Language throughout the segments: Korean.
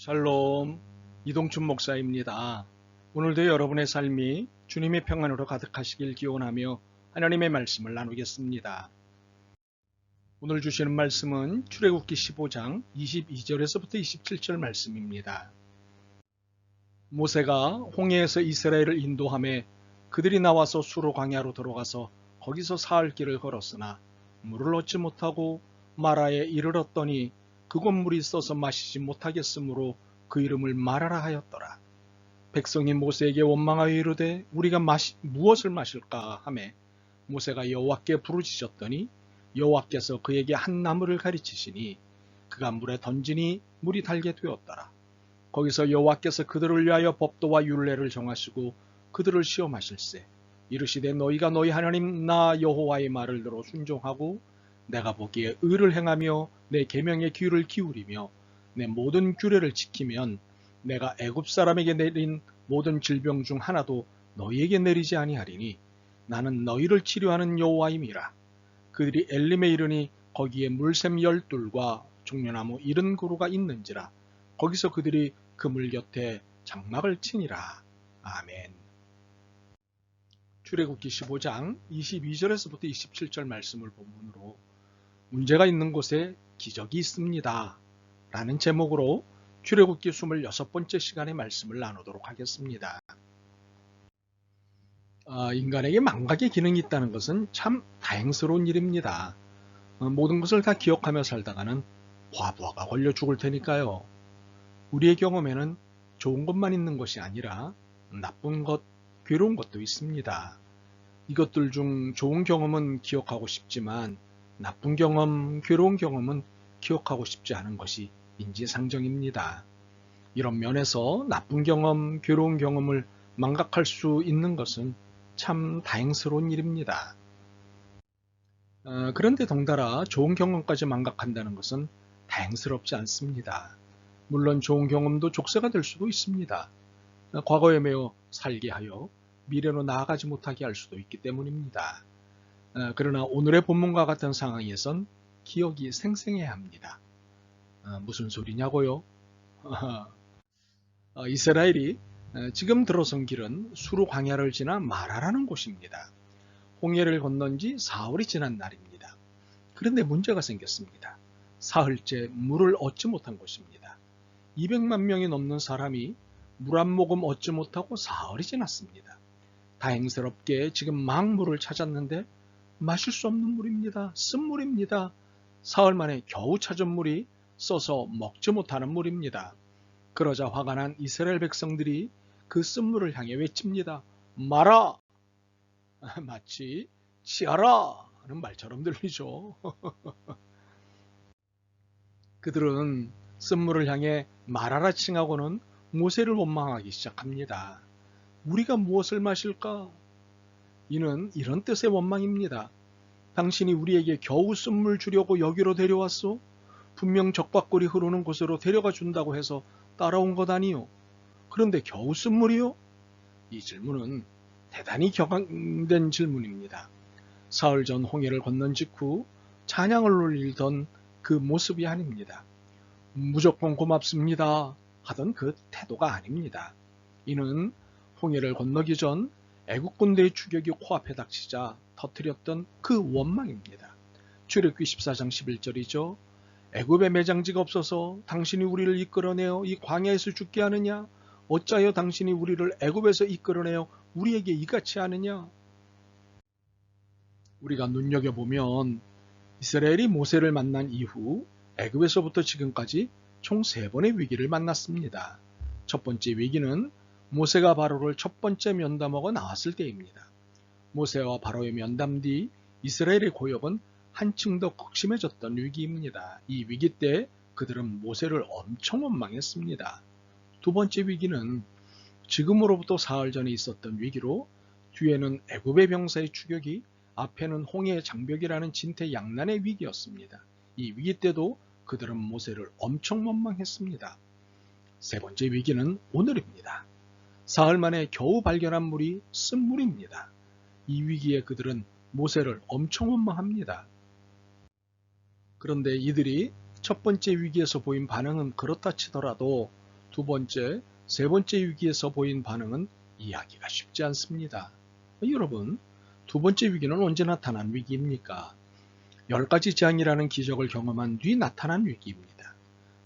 샬롬, 이동춘 목사입니다. 오늘도 여러분의 삶이 주님의 평안으로 가득하시길 기원하며 하나님의 말씀을 나누겠습니다. 오늘 주시는 말씀은 출애굽기 15장 22절에서부터 27절 말씀입니다. 모세가 홍해에서 이스라엘을 인도하며 그들이 나와서 수로 광야로 들어가서 거기서 사흘 길을 걸었으나 물을 얻지 못하고 마라에 이르렀더니 그곳 물이 써서 마시지 못하겠으므로 그 이름을 마라라 하였더라. 백성이 모세에게 원망하여 이르되 우리가 무엇을 마실까 하매 모세가 여호와께 부르짖었더니 여호와께서 그에게 한 나무를 가리치시니 그가 물에 던지니 물이 달게 되었더라. 거기서 여호와께서 그들을 위하여 법도와 율례를 정하시고 그들을 시험하실세 이르시되 너희가 너희 하나님 나 여호와의 말을 들어 순종하고 내가 보기에 의를 행하며 내 계명에 귀를 기울이며 내 모든 규례를 지키면 내가 애굽 사람에게 내린 모든 질병 중 하나도 너희에게 내리지 아니하리니 나는 너희를 치료하는 여호와임이라. 그들이 엘림에 이르니 거기에 물샘 12과 종려나무 70그루가 있는지라. 거기서 그들이 그 물 곁에 장막을 치니라. 아멘. 출애굽기 15장 22절에서부터 27절 말씀을 본문으로 문제가 있는 곳에 기적이 있습니다 라는 제목으로 출애굽기 26번째 시간의 말씀을 나누도록 하겠습니다. 인간에게 망각의 기능이 있다는 것은 참 다행스러운 일입니다. 모든 것을 다 기억하며 살다가는 과부하가 걸려 죽을 테니까요. 우리의 경험에는 좋은 것만 있는 것이 아니라 나쁜 것, 괴로운 것도 있습니다. 이것들 중 좋은 경험은 기억하고 싶지만 나쁜 경험, 괴로운 경험은 기억하고 싶지 않은 것이 인지상정입니다. 이런 면에서 나쁜 경험, 괴로운 경험을 망각할 수 있는 것은 참 다행스러운 일입니다. 그런데 덩달아 좋은 경험까지 망각한다는 것은 다행스럽지 않습니다. 물론 좋은 경험도 족쇄가 될 수도 있습니다. 과거에 매여 살게 하여 미래로 나아가지 못하게 할 수도 있기 때문입니다. 그러나 오늘의 본문과 같은 상황에선 기억이 생생해야 합니다. 무슨 소리냐고요? 이스라엘이 지금 들어선 길은 수르 광야를 지나 마라라는 곳입니다. 홍해를 건넌 지 사흘이 지난 날입니다. 그런데 문제가 생겼습니다. 사흘째 물을 얻지 못한 곳입니다. 200만 명이 넘는 사람이 물 한 모금 얻지 못하고 사흘이 지났습니다. 다행스럽게 지금 막 물을 찾았는데 마실 수 없는 물입니다. 쓴물입니다. 사흘 만에 겨우 찾은 물이 써서 먹지 못하는 물입니다. 그러자 화가 난 이스라엘 백성들이 그 쓴물을 향해 외칩니다. 마라! 마치 치아라! 하는 말처럼 들리죠. 그들은 쓴물을 향해 마라라 칭하고는 모세를 원망하기 시작합니다. 우리가 무엇을 마실까? 이는 이런 뜻의 원망입니다. 당신이 우리에게 겨우 쓴물 주려고 여기로 데려왔소? 분명 적과꿀이 흐르는 곳으로 데려가 준다고 해서 따라온 것 아니요? 그런데 겨우 쓴물이요? 이 질문은 대단히 격앙된 질문입니다. 사흘 전 홍해를 건넌 직후 찬양을 올리던 그 모습이 아닙니다. 무조건 고맙습니다 하던 그 태도가 아닙니다. 이는 홍해를 건너기 전 애국 군대의 추격이 코앞에 닥치자 터뜨렸던 그 원망입니다. 출애굽기 14장 11절이죠. 애굽에 매장지가 없어서 당신이 우리를 이끌어내어 이 광야에서 죽게 하느냐? 어찌하여 당신이 우리를 애굽에서 이끌어내어 우리에게 이같이 하느냐? 우리가 눈여겨보면 이스라엘이 모세를 만난 이후 애굽에서부터 지금까지 총 3번의 위기를 만났습니다. 첫 번째 위기는 모세가 바로를 첫 번째 면담하고 나왔을 때입니다. 모세와 바로의 면담 뒤 이스라엘의 고역은 한층 더 극심해졌던 위기입니다. 이 위기 때 그들은 모세를 엄청 원망했습니다. 두 번째 위기는 지금으로부터 사흘 전에 있었던 위기로 뒤에는 애굽의 병사의 추격이 앞에는 홍해의 장벽이라는 진퇴양난의 위기였습니다. 이 위기 때도 그들은 모세를 엄청 원망했습니다. 세 번째 위기는 오늘입니다. 사흘 만에 겨우 발견한 물이 쓴물입니다. 이 위기에 그들은 모세를 엄청 원망합니다. 그런데 이들이 첫 번째 위기에서 보인 반응은 그렇다 치더라도 두 번째, 세 번째 위기에서 보인 반응은 이해하기가 쉽지 않습니다. 여러분, 두 번째 위기는 언제 나타난 위기입니까? 10가지 재앙이라는 기적을 경험한 뒤 나타난 위기입니다.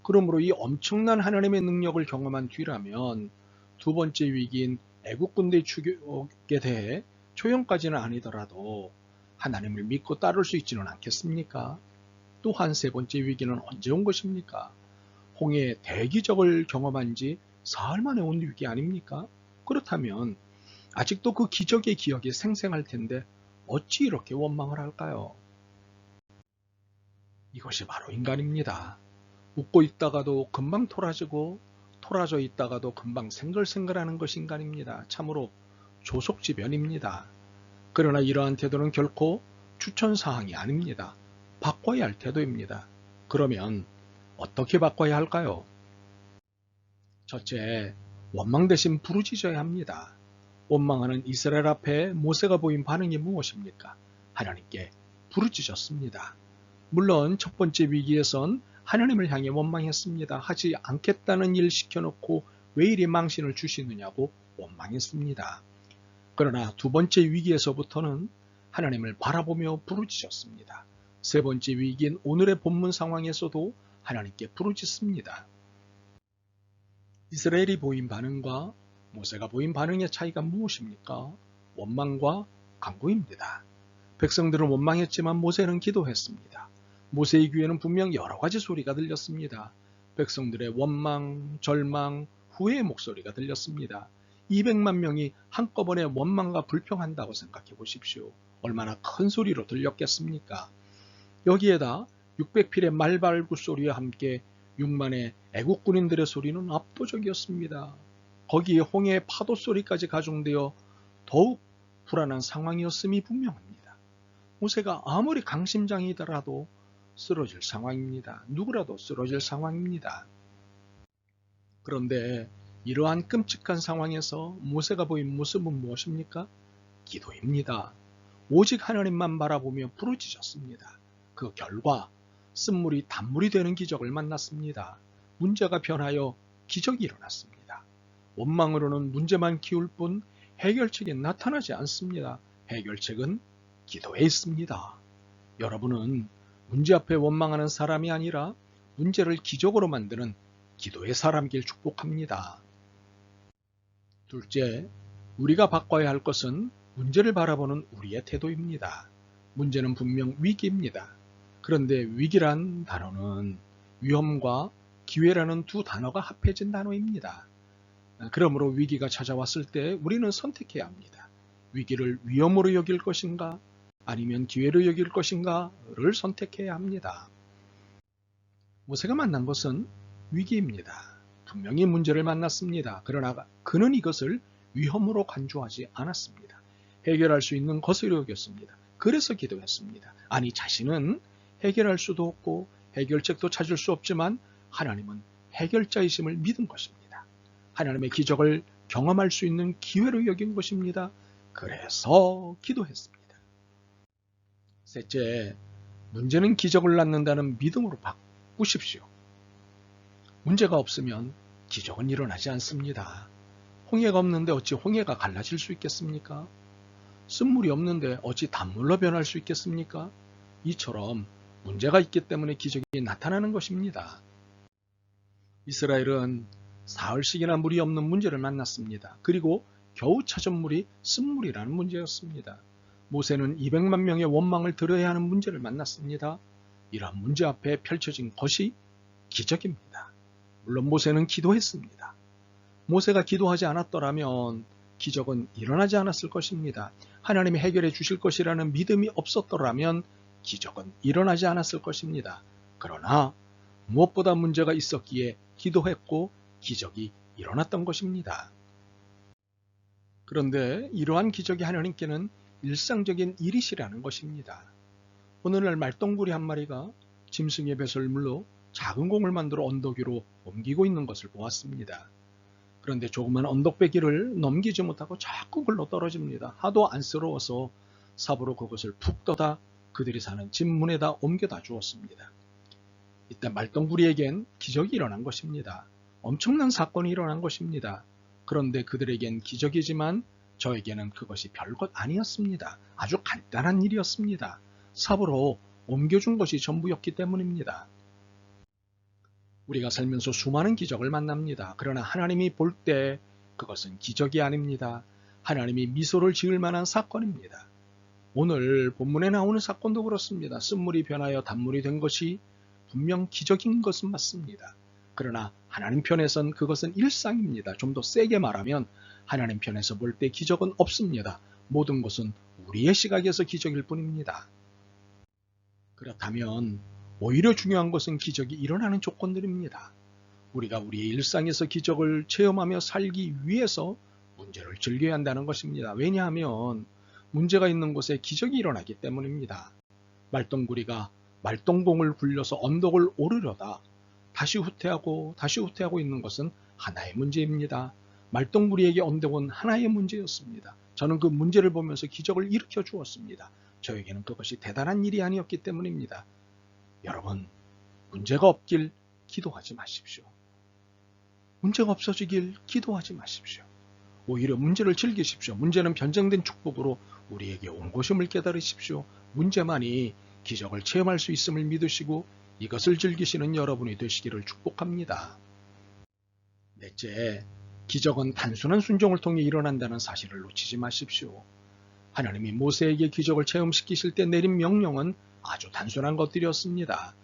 그러므로 이 엄청난 하나님의 능력을 경험한 뒤라면 두 번째 위기인 애국 군대 추격에 대해 초연까지는 아니더라도 하나님을 믿고 따를 수 있지는 않겠습니까? 또한 세 번째 위기는 언제 온 것입니까? 홍해의 대기적을 경험한 지 사흘 만에 온 위기 아닙니까? 그렇다면 아직도 그 기적의 기억이 생생할 텐데 어찌 이렇게 원망을 할까요? 이것이 바로 인간입니다. 웃고 있다가도 금방 토라지고 토라져 있다가도 금방 생글생글하는 것이 인간입니다. 참으로 조속지변입니다. 그러나 이러한 태도는 결코 추천사항이 아닙니다. 바꿔야 할 태도입니다. 그러면 어떻게 바꿔야 할까요? 첫째, 원망 대신 부르짖어야 합니다. 원망하는 이스라엘 앞에 모세가 보인 반응이 무엇입니까? 하나님께 부르짖었습니다. 물론 첫 번째 위기에선 하나님을 향해 원망했습니다. 하지 않겠다는 일 시켜놓고 왜 이리 망신을 주시느냐고 원망했습니다. 그러나 두 번째 위기에서부터는 하나님을 바라보며 부르짖었습니다. 세 번째 위기인 오늘의 본문 상황에서도 하나님께 부르짖습니다. 이스라엘이 보인 반응과 모세가 보인 반응의 차이가 무엇입니까? 원망과 간구입니다. 백성들은 원망했지만 모세는 기도했습니다. 모세의 귀에는 분명 여러 가지 소리가 들렸습니다. 백성들의 원망, 절망, 후회의 목소리가 들렸습니다. 200만 명이 한꺼번에 원망과 불평한다고 생각해 보십시오. 얼마나 큰 소리로 들렸겠습니까? 여기에다 600필의 말발굽 소리와 함께 6만의 애국 군인들의 소리는 압도적이었습니다. 거기에 홍해의 파도 소리까지 가중되어 더욱 불안한 상황이었음이 분명합니다. 모세가 아무리 강심장이더라도 쓰러질 상황입니다. 누구라도 쓰러질 상황입니다. 그런데 이러한 끔찍한 상황에서 모세가 보인 모습은 무엇입니까? 기도입니다. 오직 하나님만 바라보며 부르짖었습니다. 그 결과 쓴물이 단물이 되는 기적을 만났습니다. 문제가 변하여 기적이 일어났습니다. 원망으로는 문제만 키울 뿐 해결책이 나타나지 않습니다. 해결책은 기도에 있습니다. 여러분은 문제 앞에 원망하는 사람이 아니라 문제를 기적으로 만드는 기도의 사람이길 축복합니다. 둘째, 우리가 바꿔야 할 것은 문제를 바라보는 우리의 태도입니다. 문제는 분명 위기입니다. 그런데 위기란 단어는 위험과 기회라는 두 단어가 합해진 단어입니다. 그러므로 위기가 찾아왔을 때 우리는 선택해야 합니다. 위기를 위험으로 여길 것인가 아니면 기회로 여길 것인가를 선택해야 합니다. 모세가 만난 것은 위기입니다. 분명히 문제를 만났습니다. 그러나 그는 이것을 위험으로 간주하지 않았습니다. 해결할 수 있는 것으로 여겼습니다. 그래서 기도했습니다. 아니, 자신은 해결할 수도 없고 해결책도 찾을 수 없지만 하나님은 해결자이심을 믿은 것입니다. 하나님의 기적을 경험할 수 있는 기회로 여긴 것입니다. 그래서 기도했습니다. 셋째, 문제는 기적을 낳는다는 믿음으로 바꾸십시오. 문제가 없으면 기적은 일어나지 않습니다. 홍해가 없는데 어찌 홍해가 갈라질 수 있겠습니까? 쓴물이 없는데 어찌 단물로 변할 수 있겠습니까? 이처럼 문제가 있기 때문에 기적이 나타나는 것입니다. 이스라엘은 사흘씩이나 물이 없는 문제를 만났습니다. 그리고 겨우 찾은 물이 쓴물이라는 문제였습니다. 모세는 200만 명의 원망을 들어야 하는 문제를 만났습니다. 이러한 문제 앞에 펼쳐진 것이 기적입니다. 물론 모세는 기도했습니다. 모세가 기도하지 않았더라면 기적은 일어나지 않았을 것입니다. 하나님이 해결해 주실 것이라는 믿음이 없었더라면 기적은 일어나지 않았을 것입니다. 그러나 무엇보다 문제가 있었기에 기도했고 기적이 일어났던 것입니다. 그런데 이러한 기적이 하나님께는 일상적인 일이시라는 것입니다. 오늘날 말똥구리 한 마리가 짐승의 배설물로 작은 공을 만들어 언덕 위로 옮기고 있는 것을 보았습니다. 그런데 조그만 언덕배기를 넘기지 못하고 자꾸 굴러 떨어집니다. 하도 안쓰러워서 삽으로 그것을 푹 떠다 그들이 사는 집 문에다 옮겨다 주었습니다. 이때 말똥구리에겐 기적이 일어난 것입니다. 엄청난 사건이 일어난 것입니다. 그런데 그들에겐 기적이지만 저에게는 그것이 별것 아니었습니다. 아주 간단한 일이었습니다. 삽으로 옮겨준 것이 전부였기 때문입니다. 우리가 살면서 수많은 기적을 만납니다. 그러나 하나님이 볼 때 그것은 기적이 아닙니다. 하나님이 미소를 지을 만한 사건입니다. 오늘 본문에 나오는 사건도 그렇습니다. 쓴물이 변하여 단물이 된 것이 분명 기적인 것은 맞습니다. 그러나 하나님 편에선 그것은 일상입니다. 좀 더 세게 말하면 하나님 편에서 볼 때 기적은 없습니다. 모든 것은 우리의 시각에서 기적일 뿐입니다. 그렇다면 오히려 중요한 것은 기적이 일어나는 조건들입니다. 우리가 우리의 일상에서 기적을 체험하며 살기 위해서 문제를 즐겨야 한다는 것입니다. 왜냐하면 문제가 있는 곳에 기적이 일어나기 때문입니다. 말똥구리가 말똥공을 굴려서 언덕을 오르려다 다시 후퇴하고 있는 것은 하나의 문제입니다. 말똥구리에게 언덕은 하나의 문제였습니다. 저는 그 문제를 보면서 기적을 일으켜 주었습니다. 저에게는 그것이 대단한 일이 아니었기 때문입니다. 여러분, 문제가 없길 기도하지 마십시오. 문제가 없어지길 기도하지 마십시오. 오히려 문제를 즐기십시오. 문제는 변정된 축복으로 우리에게 온 것임을 깨달으십시오. 문제만이 기적을 체험할 수 있음을 믿으시고 이것을 즐기시는 여러분이 되시기를 축복합니다. 넷째, 기적은 단순한 순종을 통해 일어난다는 사실을 놓치지 마십시오. 하나님이 모세에게 기적을 체험시키실 때 내린 명령은 아주 단순한 것들이었습니다.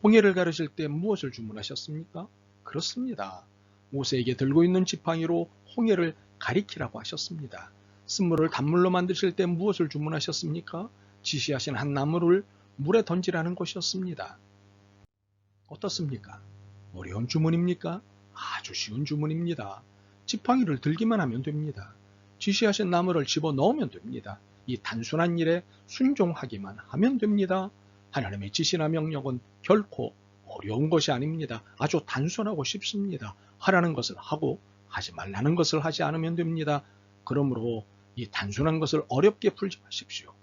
홍해를 가르실 때 무엇을 주문하셨습니까? 그렇습니다. 모세에게 들고 있는 지팡이로 홍해를 가리키라고 하셨습니다. 쓴물을 단물로 만드실 때 무엇을 주문하셨습니까? 지시하신 한 나무를 물에 던지라는 것이었습니다. 어떻습니까? 어려운 주문입니까? 아주 쉬운 주문입니다. 지팡이를 들기만 하면 됩니다. 지시하신 나무를 집어넣으면 됩니다. 이 단순한 일에 순종하기만 하면 됩니다. 하나님의 지시나 명령은 결코 어려운 것이 아닙니다. 아주 단순하고 쉽습니다. 하라는 것을 하고 하지 말라는 것을 하지 않으면 됩니다. 그러므로 이 단순한 것을 어렵게 풀지 마십시오.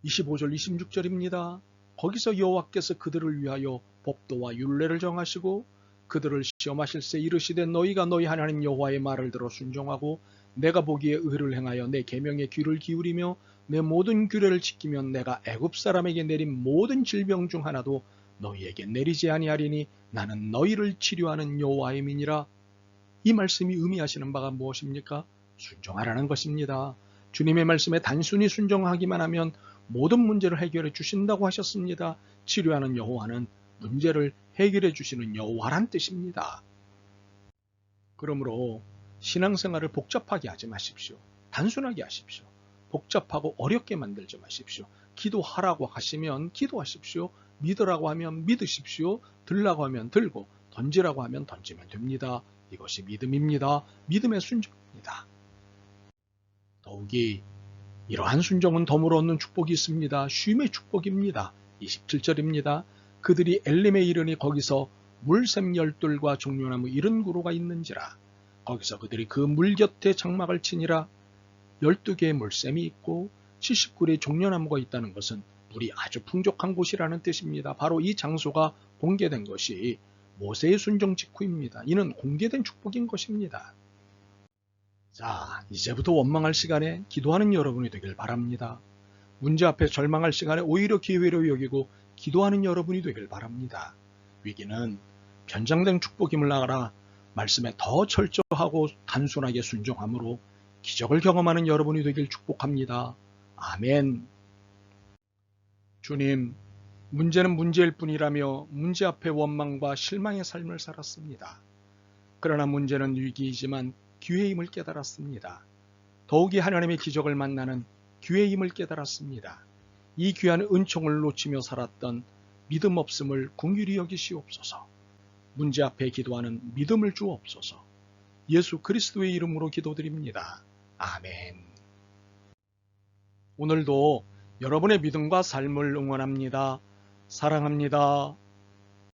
25절 26절입니다. 거기서 여호와께서 그들을 위하여 법도와 율례를 정하시고 그들을 시험하실세 이르시되 너희가 너희 하나님 여호와의 말을 들어 순종하고 내가 보기에 의를 행하여 내 계명에 귀를 기울이며 내 모든 규례를 지키면 내가 애굽 사람에게 내린 모든 질병 중 하나도 너희에게 내리지 아니하리니 나는 너희를 치료하는 여호와임이니라. 이 말씀이 의미하시는 바가 무엇입니까? 순종하라는 것입니다. 주님의 말씀에 단순히 순종하기만 하면 모든 문제를 해결해 주신다고 하셨습니다. 치료하는 여호와는 문제를 해결해 주시는 여호와란 뜻입니다. 그러므로 신앙생활을 복잡하게 하지 마십시오. 단순하게 하십시오. 복잡하고 어렵게 만들지 마십시오. 기도하라고 하시면 기도하십시오. 믿으라고 하면 믿으십시오. 들라고 하면 들고 던지라고 하면 던지면 됩니다. 이것이 믿음입니다. 믿음의 순종입니다. 더욱이 이러한 순종은 덤으로 얻는 축복이 있습니다. 쉼의 축복입니다. 27절입니다. 그들이 엘림에 이르니 거기서 물샘 열둘과 종려나무 70그루가 있는지라. 거기서 그들이 그 물 곁에 장막을 치니라. 12개의 물샘이 있고 70그루의 종려나무가 있다는 것은 물이 아주 풍족한 곳이라는 뜻입니다. 바로 이 장소가 공개된 것이 모세의 순종 직후입니다. 이는 공개된 축복인 것입니다. 자, 이제부터 원망할 시간에 기도하는 여러분이 되길 바랍니다. 문제 앞에 절망할 시간에 오히려 기회로 여기고 기도하는 여러분이 되길 바랍니다. 위기는 변장된 축복임을 알아 말씀에 더 철저하고 단순하게 순종함으로 기적을 경험하는 여러분이 되길 축복합니다. 아멘. 주님, 문제는 문제일 뿐이라며 문제 앞에 원망과 실망의 삶을 살았습니다. 그러나 문제는 위기이지만 기회임을 깨달았습니다. 더욱이 하나님의 기적을 만나는 기회임을 깨달았습니다. 이 귀한 은총을 놓치며 살았던 믿음 없음을 긍휼히 여기시옵소서. 문제 앞에 기도하는 믿음을 주옵소서. 예수 그리스도의 이름으로 기도드립니다. 아멘. 오늘도 여러분의 믿음과 삶을 응원합니다. 사랑합니다.